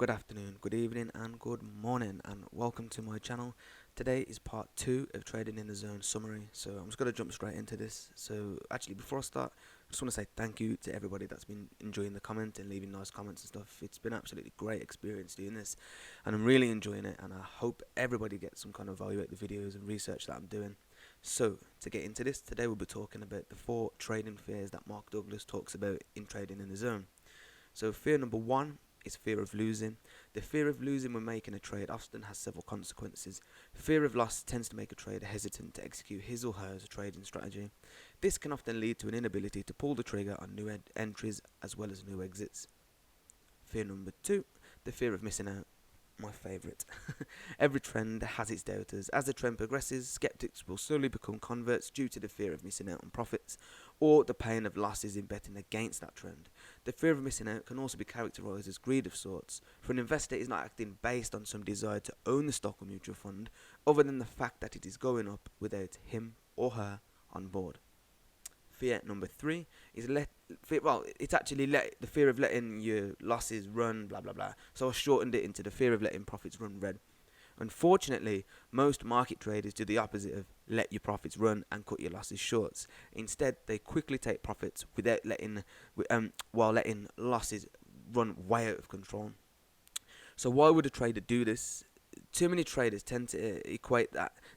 good afternoon, good evening, and good morning, and welcome to my channel. Today is part 2 of Trading in the Zone summary, so I'm just going to jump straight into this. So actually, before I start, I just want to say thank you to everybody that's been enjoying the comment and leaving nice comments and stuff. It's been absolutely great experience doing this, and I'm really enjoying it, and I hope everybody gets some kind of value out of the videos and research that I'm doing. So, to get into this, today we'll be talking about the 4 trading fears that Mark Douglas talks about in Trading in the Zone. So fear number 1 is fear of losing. The fear of losing when making a trade often has several consequences. Fear of loss tends to make a trader hesitant to execute his or her trading strategy. This can often lead to an inability to pull the trigger on new entries as well as new exits. Fear number 2, the fear of missing out. My favourite. Every trend has its doubters. As the trend progresses, skeptics will slowly become converts due to the fear of missing out on profits or the pain of losses in betting against that trend. The fear of missing out can also be characterised as greed of sorts. For an investor, it is not acting based on some desire to own the stock or mutual fund, other than the fact that it is going up without him or her on board. Fear number 3 is the fear of letting your losses run, blah blah blah. So I shortened it into the fear of letting profits run red. Unfortunately, most market traders do the opposite of let your profits run and cut your losses short. Instead, they quickly take profits while letting losses run way out of control. So why would a trader do this? Too many traders tend to equate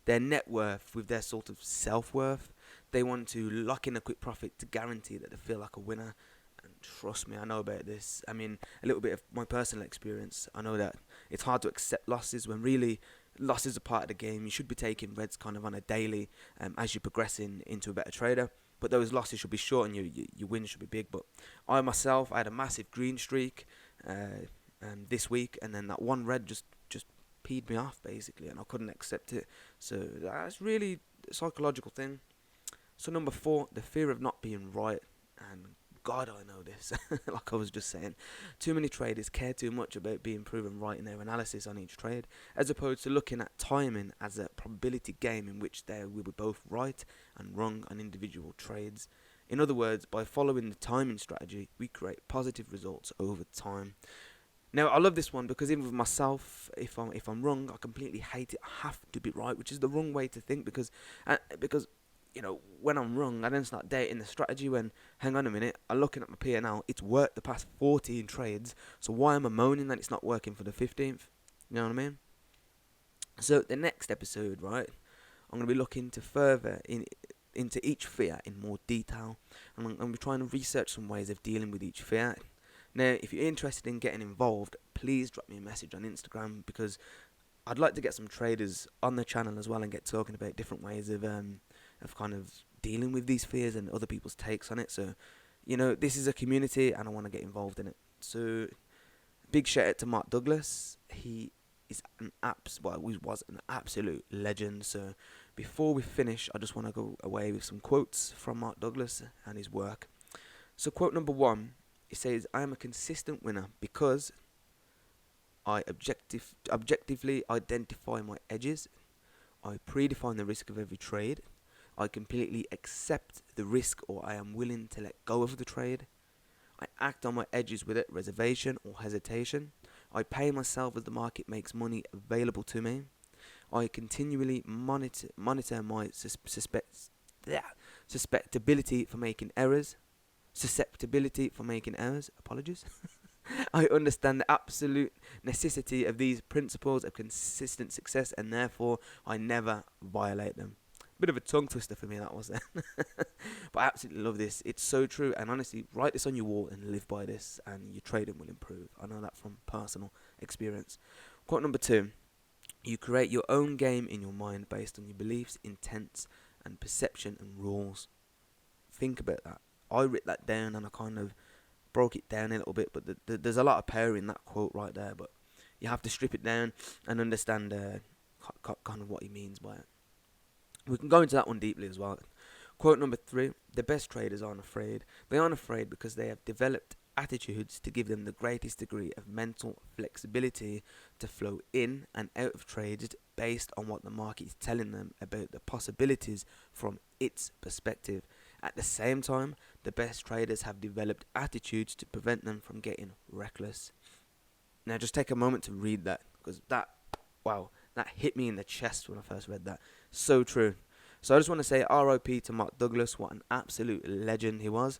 their net worth with their sort of self-worth. They want to lock in a quick profit to guarantee that they feel like a winner. And trust me, I know about this. I mean, a little bit of my personal experience. I know that it's hard to accept losses when really losses are part of the game. You should be taking reds kind of on a daily as you're progressing into a better trader. But those losses should be short and your wins should be big. But I myself, I had a massive green streak this week, and then that one red just peed me off basically, and I couldn't accept it. So that's really a psychological thing. So number 4, the fear of not being right. And God, I know this. Like I was just saying, too many traders care too much about being proven right in their analysis on each trade, as opposed to looking at timing as a probability game in which they will be both right and wrong on individual trades. In other words, by following the timing strategy, we create positive results over time. Now, I love this one because even with myself, if I'm wrong, I completely hate it. I have to be right, which is the wrong way to think because when I'm wrong, I then start dating the strategy when, hang on a minute, I'm looking at my P&L, it's worked the past 14 trades, so why am I moaning that it's not working for the 15th? You know what I mean? So the next episode, right, I'm going to be looking to further into each fear in more detail. And I'm going to be trying to research some ways of dealing with each fear. Now, if you're interested in getting involved, please drop me a message on Instagram, because I'd like to get some traders on the channel as well and get talking about different ways of kind of dealing with these fears and other people's takes on it. So, this is a community and I want to get involved in it. So, big shout out to Mark Douglas. He is he was an absolute legend. So, before we finish, I just want to go away with some quotes from Mark Douglas and his work. So, quote number 1. It says, I am a consistent winner because I objectively identify my edges. I predefine the risk of every trade. I completely accept the risk, or I am willing to let go of the trade. I act on my edges without reservation or hesitation. I pay myself as the market makes money available to me. I continually monitor my susceptibility for making errors. Apologies. I understand the absolute necessity of these principles of consistent success, and therefore I never violate them. Bit of a tongue twister for me, that was then. But I absolutely love this. It's so true, and honestly, write this on your wall and live by this, and your trading will improve. I know that from personal experience. Quote number 2. You create your own game in your mind based on your beliefs, intents, and perception and rules. Think about that. I wrote that down and I kind of broke it down a little bit, but there's a lot of power in that quote right there. But you have to strip it down and understand kind of what he means by it. We can go into that one deeply as well. Quote number 3. The best traders aren't afraid. They aren't afraid because they have developed attitudes to give them the greatest degree of mental flexibility to flow in and out of trades based on what the market is telling them about the possibilities from its perspective. At the same time, the best traders have developed attitudes to prevent them from getting reckless. Now just take a moment to read that, because that, wow, that hit me in the chest when I first read that. So true. So I just want to say RIP to Mark Douglas. What an absolute legend he was.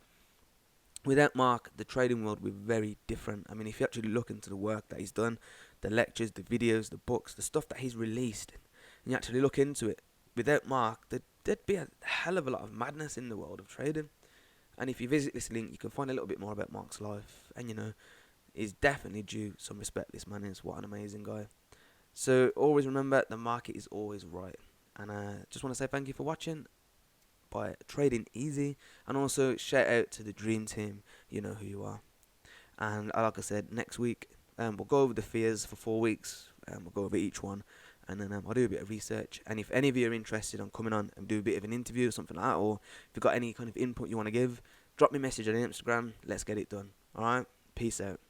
Without Mark, the trading world would be very different. I mean, if you actually look into the work that he's done, the lectures, the videos, the books, the stuff that he's released, and you actually look into it, without Mark, there'd be a hell of a lot of madness in the world of trading. And if you visit this link, you can find a little bit more about Mark's life. And, he's definitely due some respect. This man is. What an amazing guy. So always remember, the market is always right. And I just want to say thank you for watching by Trading Easy. And also shout out to the Dream Team. You know who you are. And like I said, next week we'll go over the fears for 4 weeks. We'll go over each one. And then I'll do a bit of research. And if any of you are interested on coming on and do a bit of an interview or something like that, or if you've got any kind of input you want to give, drop me a message on Instagram. Let's get it done. Alright? Peace out.